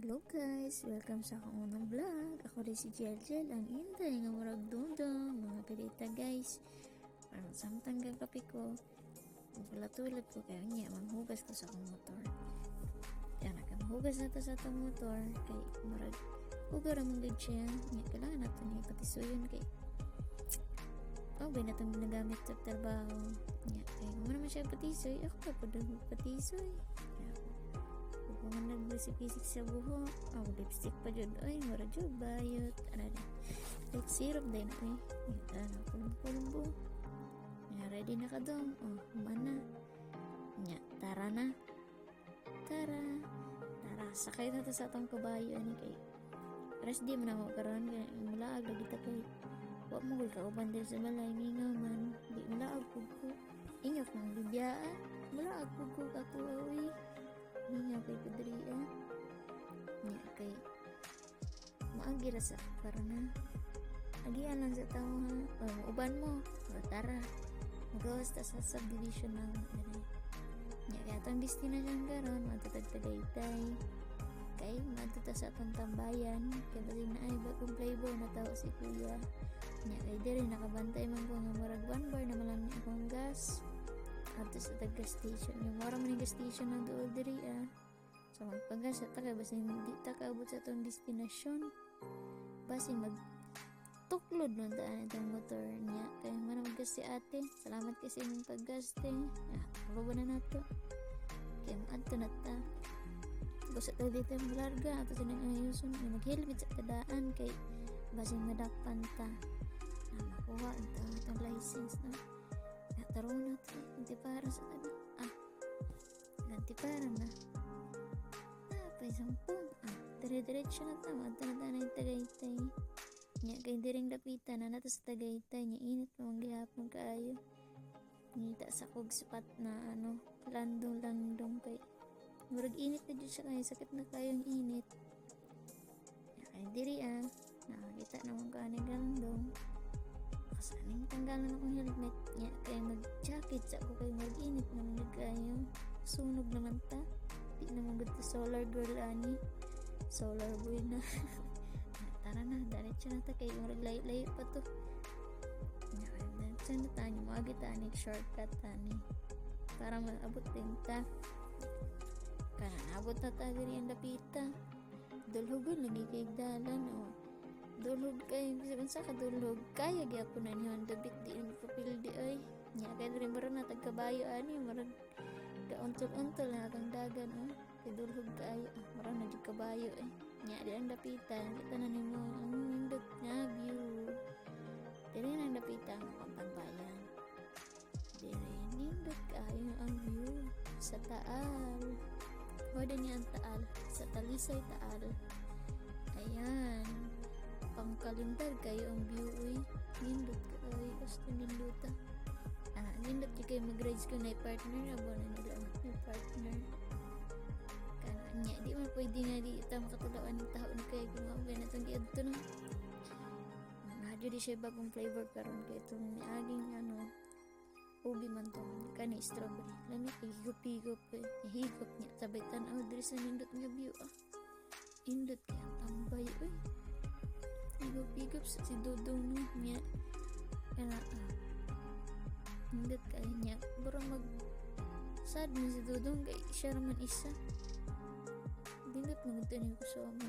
Hello guys! Welcome sa akong unang vlog. Ako rin si Jelgel, ang intay nga murag dundong mga pilita guys. Parang samtang gagapi ko, magpalatulad ko kaya niya, manghugas ko sa akong motor. Kaya nagkamhugas na to sa itong motor, kay murag hugar ang mga siya. Niya, kailangan natin niya patisuyon kay ba na itong ginagamit sa trabaho. Niya, kaya kung naman siya patisoy, ako pa patisoy. Kung nag-bisik-bisik sa buhok, lipstick pa dyan, ay, wala dyan, bayot, like syrup din, kulong-kulong ready na ka dong, mana, tara na, tara, sakay na to sa atong kabayo, kay, paras di mo na makaroon, kaya mulaag lagi ta kay, wak mo kay kauban din sa balay, ngingaw man, di mulaag ko, ingak mong bibiyaan, mulaag ko katuawi, niya kay Pedria niya kay maagira sa karana agian lang sa tao ha uban mo tara magawas ta sa subdivision ng niya kaya itong destination karon matutag Tagaytay kay matuta sa atong tambayan kaya baling na ay bagong playboy na tao si kuya niya kay diri nakabantay man ko nga marag 1 bar na malang ni akong gas ato sa gas station yung mara man gas station na doon diri so magpagas at taka basta hindi takaabot sa itong destinasyon basta magtuklod nun daan itong motor niya kaya manamag si ate salamat kasi mong paggaste ba na nato kaya maadto na ta basta ito dito yung larga ato sinang ayuson yung nag-helmet sa tadaan kay basta madakpan ta makuha itong license na taro na ito ganti para sa tabi ganti para na tapay sampung dire-diretso na ito magtanata na yung Tagaytay niya kay diring lapitan na nato sa Tagaytay niya init pa mong gihapon kaayo nita sa kog sapat na landong kay murag init na dyan siya kaya sakit na kayong init niya kay diri nakakita naman ka ni landong kasaning tanggalan akong helmet niya kaya mag-jacket sa ako kay mag-init naman nagkayo sunog naman ta di naman good to solar girl solar boy na tara na diretso na ta kay maglay-lay pa to niya kaya diretso na ta niya magitanik shortcut tani para maabot din ta kaya naabot na ta diri ang lapita dulhugon lagi kay dalan dulhog kay bisan sa kadulhog kaya gyapon na niyon dabit di ang papil di ay nya kay diri mara na tagkabayo ani marag kauntol-untol na kang dagan kay dulhog kay mara na jud kabayo nya di ang dapitan kita na nimo ang nindot nga view diri nang dapitan ang pambayan diri nindot kayo ang view sa Taal wala niya ang Taal sa Talisay Taal ayan pangkalindar kayo ang view nindot kayo gusto ninduta nindot yung kayo mag-rides ko na partner na buwan na nila yung partner kananya di man pwede nga di ita makatulawan ng taon kayo gumawin na itong giadto na nadyo di siya bagong flavor karon kaya itong aging ubi man itong kani strawberry lami kay higop-higop higop niya sabay tanaw diri sa nindot nga view indot kaya tambay higop-higop sa si Dudong niya hindot kaya niya bro mag sad na si Dudong kay siya raman isa bindot magtanim ko sa mga